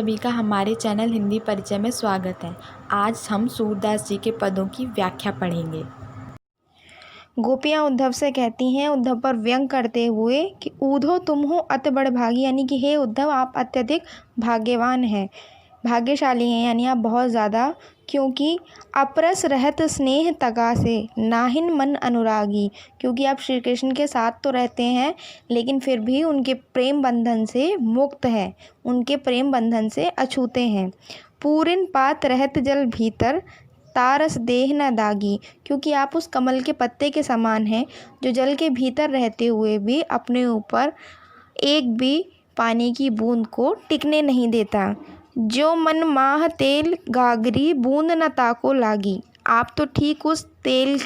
सभी का हमारे चैनल हिंदी परिचय में स्वागत है। आज हम सूरदास जी के पदों की व्याख्या पढ़ेंगे। गोपियाँ उद्धव से कहती हैं उद्धव पर व्यंग करते हुए कि ऊधो तुम हो अत बड़भागी, यानी कि हे उद्धव आप अत्यधिक भाग्यवान हैं, भाग्यशाली हैं, यानी आप बहुत ज़्यादा, क्योंकि अपरस रहत स्नेह तगा से नाहिन मन अनुरागी, क्योंकि आप श्री कृष्ण के साथ तो रहते हैं लेकिन फिर भी उनके प्रेम बंधन से मुक्त हैं, उनके प्रेम बंधन से अछूते हैं। पूरिन पात रहत जल भीतर तारस देह न दागी, क्योंकि आप उस कमल के पत्ते के समान हैं जो जल के भीतर रहते हुए भी अपने ऊपर एक भी पानी की बूंद को टिकने नहीं देता। जो मन माह तेल गागरी बूंद न ताको लागी, आप तो ठीक उस तेल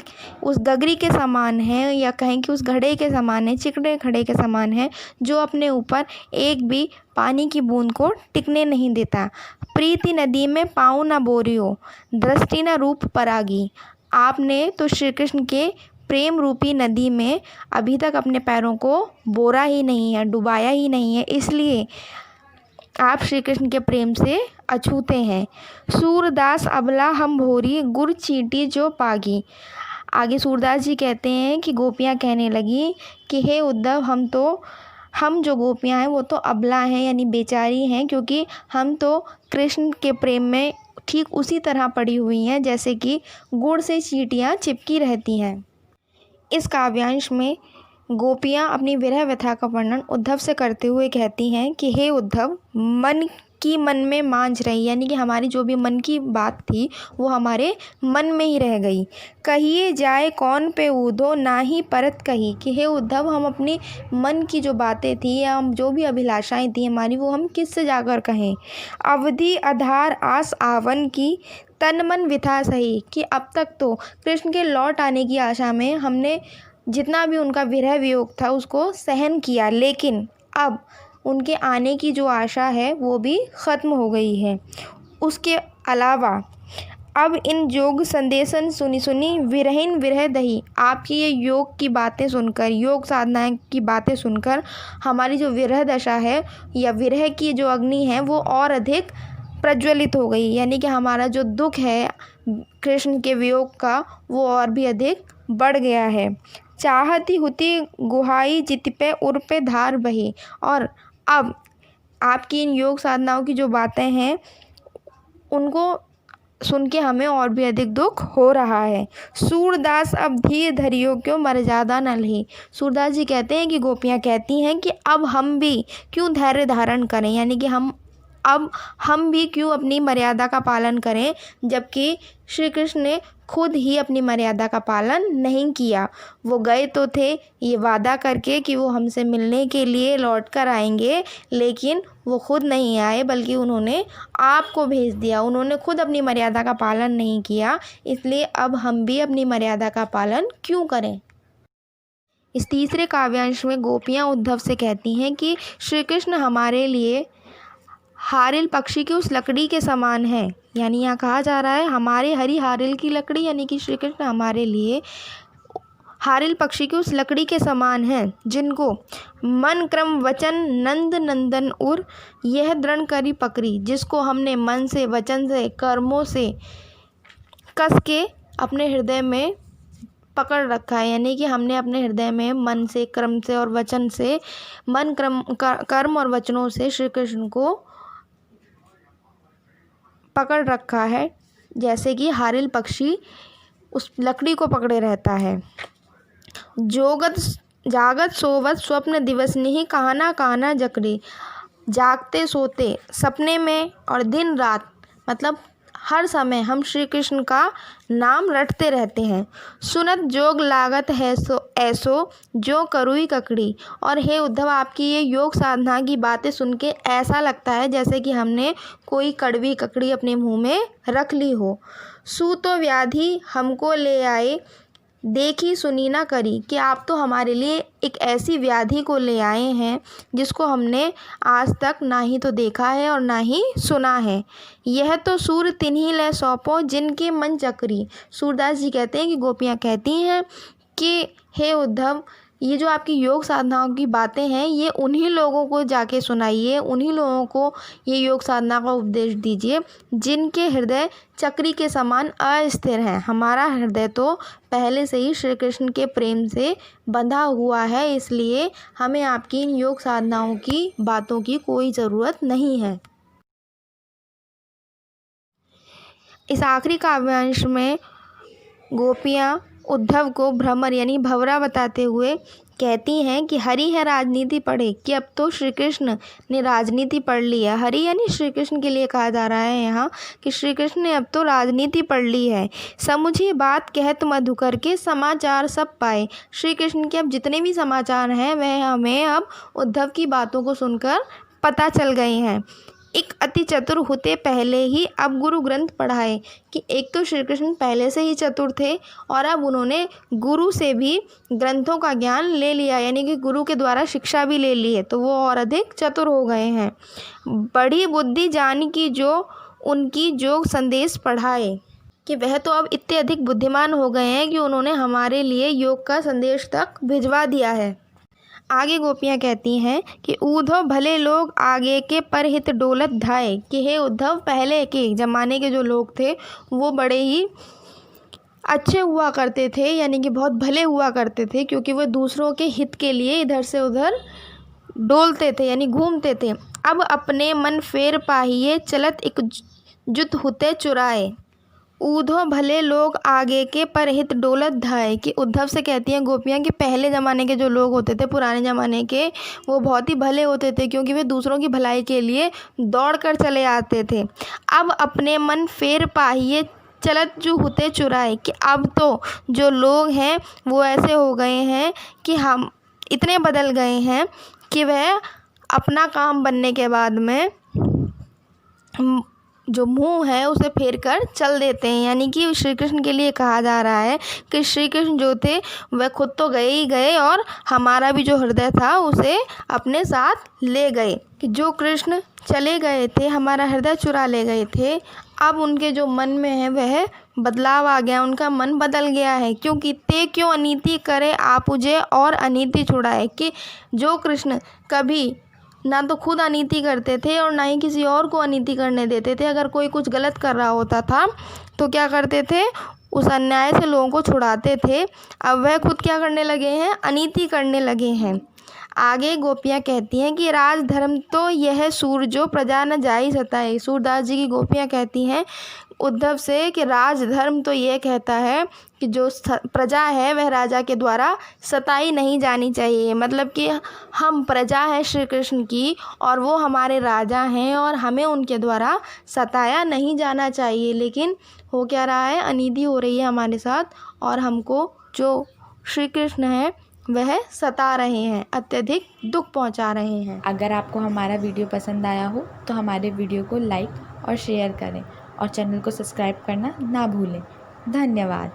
उस गगरी के समान हैं, या कहें कि उस घड़े के समान है, चिकने घड़े के समान है जो अपने ऊपर एक भी पानी की बूंद को टिकने नहीं देता। प्रीति नदी में पाँव न बोरियो दृष्टि न रूप परागी, आपने तो श्री कृष्ण के प्रेम रूपी नदी में अभी तक अपने पैरों को बोरा ही नहीं है, डुबाया ही नहीं है, इसलिए आप श्री कृष्ण के प्रेम से अछूते हैं। सूरदास अबला हम भोरी गुर चींटी जो पागी, आगे सूरदास जी कहते हैं कि गोपियाँ कहने लगी कि हे उद्धव हम जो गोपियाँ हैं वो तो अबला हैं, यानी बेचारी हैं, क्योंकि हम तो कृष्ण के प्रेम में ठीक उसी तरह पड़ी हुई हैं जैसे कि गुड़ से चींटियाँ चिपकी रहती हैं। इस काव्यांश में गोपियाँ अपनी विरह व्यथा का वर्णन उद्धव से करते हुए कहती हैं कि हे उद्धव मन में मांझ रही, यानी कि हमारी जो भी मन की बात थी वो हमारे मन में ही रह गई। कहिए जाए कौन पे ऊधो ना ही परत कही, कि हे उद्धव हम अपनी मन की जो बातें थी या हम जो भी अभिलाषाएं थी हमारी वो हम किससे जाकर कहें। अवधि आधार आस आवन की तन मन विथा सही, कि अब तक तो कृष्ण के लौट आने की आशा में हमने जितना भी उनका विरह वियोग था उसको सहन किया, लेकिन अब उनके आने की जो आशा है वो भी ख़त्म हो गई है। उसके अलावा अब इन योग संदेशन सुनी सुनी विरहीन विरह दही, आपकी ये योग की बातें सुनकर, योग साधनाएं की बातें सुनकर हमारी जो विरह दशा है या विरह की जो अग्नि है वो और अधिक प्रज्वलित हो गई, यानी कि हमारा जो दुख है कृष्ण के वियोग का वो और भी अधिक बढ़ गया है। चाहती हुती गुहाई जित पे उर पे धार बही, और अब आपकी इन योग साधनाओं की जो बातें हैं उनको सुन के हमें और भी अधिक दुख हो रहा है। सूरदास अब धीर धरियो क्यों मर्यादा न लही, सूरदास जी कहते हैं कि गोपियाँ कहती हैं कि अब हम भी क्यों धैर्य धारण करें, यानी कि हम भी क्यों अपनी मर्यादा का पालन करें, जबकि श्री कृष्ण ने खुद ही अपनी मर्यादा का पालन नहीं किया। वो गए तो थे ये वादा करके कि वो हमसे मिलने के लिए लौट कर आएंगे, लेकिन वो खुद नहीं आए बल्कि उन्होंने आपको भेज दिया, उन्होंने खुद अपनी मर्यादा का पालन नहीं किया, इसलिए अब हम भी अपनी मर्यादा का पालन क्यों करें। इस तीसरे काव्यांश में गोपियाँ उद्धव से कहती हैं कि श्री कृष्ण हमारे लिए हारिल पक्षी की उस लकड़ी के समान है, यानी यहाँ कहा जा रहा है हमारे हरी हारिल की लकड़ी, यानी कि श्री कृष्ण हमारे लिए हारिल पक्षी की उस लकड़ी के समान है जिनको मन क्रम वचन नंद नंदन उर यह दृढ़ करी पकड़ी, जिसको हमने मन से वचन से कर्मों से कस के अपने हृदय में पकड़ रखा है, यानी कि हमने अपने हृदय में मन से कर्म से और वचन से कर्म और वचनों से श्री कृष्ण को पकड़ रखा है, जैसे कि हारिल पक्षी उस लकड़ी को पकड़े रहता है। जागत सोवत स्वप्न दिवस नहीं कहना कहना जकरी, जागते सोते सपने में और दिन रात मतलब हर समय हम श्री कृष्ण का नाम रटते रहते हैं। सुनत जोग लागत है सो ऐसो जो करुई ककड़ी, और हे उद्धव आपकी ये योग साधना की बातें सुन के ऐसा लगता है जैसे कि हमने कोई कड़वी ककड़ी अपने मुंह में रख ली हो। सूतो व्याधि हमको ले आए देखी सुनी ना करी, कि आप तो हमारे लिए एक ऐसी व्याधि को ले आए हैं जिसको हमने आज तक ना ही तो देखा है और ना ही सुना है। यह तो सूर तिन्ही ले सौंपो जिनके मन चकरी, सूरदास जी कहते हैं कि गोपियाँ कहती हैं कि हे उद्धव ये जो आपकी योग साधनाओं की बातें हैं ये उन्हीं लोगों को जाके सुनाइए, उन्हीं लोगों को ये योग साधना का उपदेश दीजिए जिनके हृदय चक्री के समान अस्थिर हैं। हमारा हृदय तो पहले से ही श्री कृष्ण के प्रेम से बंधा हुआ है, इसलिए हमें आपकी इन योग साधनाओं की बातों की कोई ज़रूरत नहीं है। इस आखिरी काव्यांश में गोपियाँ उद्धव को भ्रमर यानी भंवरा बताते हुए कहती हैं कि हरि है राजनीति पढ़े, कि अब तो श्री कृष्ण ने राजनीति पढ़ ली है। हरि यानी श्री कृष्ण के लिए कहा जा रहा है यहाँ कि श्री कृष्ण ने अब तो राजनीति पढ़ ली है। समुझी बात कहत मधुकर के समाचार सब पाए। श्री कृष्ण के अब जितने भी समाचार हैं वह हमें अब उद्धव की बातों को सुनकर पता चल गए हैं। एक अति चतुर होते पहले ही अब गुरु ग्रंथ पढ़ाए, कि एक तो श्री कृष्ण पहले से ही चतुर थे और अब उन्होंने गुरु से भी ग्रंथों का ज्ञान ले लिया, यानी कि गुरु के द्वारा शिक्षा भी ले ली है, तो वो और अधिक चतुर हो गए हैं। बड़ी बुद्धि जान की जो उनकी जोग संदेश पढ़ाए, कि वह तो अब इतने अधिक बुद्धिमान हो गए हैं कि उन्होंने हमारे लिए योग का संदेश तक भिजवा दिया है। आगे गोपियाँ कहती हैं कि उद्धव भले लोग आगे के परहित डोलत धाए, कि हे उद्धव पहले के ज़माने के जो लोग थे वो बड़े ही अच्छे हुआ करते थे, यानी कि बहुत भले हुआ करते थे, क्योंकि वो दूसरों के हित के लिए इधर से उधर डोलते थे यानी घूमते थे। अब अपने मन फेर पाहिए चलत एक जुत हुते चुराए। उद्धव भले लोग आगे के परहित डोलत धाए, कि उद्धव से कहती हैं गोपियाँ कि पहले ज़माने के जो लोग होते थे, पुराने ज़माने के, वो बहुत ही भले होते थे क्योंकि वे दूसरों की भलाई के लिए दौड़ कर चले आते थे। अब अपने मन फेर पाहिए चलत जो होते चुराए, कि अब तो जो लोग हैं वो ऐसे हो गए हैं कि हम इतने बदल गए हैं कि वह अपना काम बनने के बाद में जो मुंह है उसे फेर कर चल देते हैं। यानी कि श्री कृष्ण के लिए कहा जा रहा है कि श्री कृष्ण जो थे वह खुद तो गए ही गए और हमारा भी जो हृदय था उसे अपने साथ ले गए, कि जो कृष्ण चले गए थे हमारा हृदय चुरा ले गए थे। अब उनके जो मन में है वह बदलाव आ गया, उनका मन बदल गया है, क्योंकि ते क्यों अनीति करे आपुजे और अनीति छुड़ाए, कि जो कृष्ण कभी ना तो खुद अनीति करते थे और ना ही किसी और को अनीति करने देते थे। अगर कोई कुछ गलत कर रहा होता था तो क्या करते थे, उस अन्याय से लोगों को छुड़ाते थे। अब वह खुद क्या करने लगे हैं, अनीति करने लगे हैं। आगे गोपियाँ कहती हैं कि राजधर्म तो यह सूर जो प्रजा न जाई सताए। सूरदास जी की गोपियाँ कहती हैं उद्धव से कि राजधर्म तो ये कहता है कि जो प्रजा है वह राजा के द्वारा सताई नहीं जानी चाहिए। मतलब कि हम प्रजा हैं श्री कृष्ण की और वो हमारे राजा हैं और हमें उनके द्वारा सताया नहीं जाना चाहिए। लेकिन हो क्या रहा है, अनीति हो रही है हमारे साथ और हमको जो श्री कृष्ण है वह सता रहे हैं, अत्यधिक दुख पहुंचा रहे हैं। अगर आपको हमारा वीडियो पसंद आया हो तो हमारे वीडियो को लाइक और शेयर करें और चैनल को सब्सक्राइब करना ना भूलें। धन्यवाद।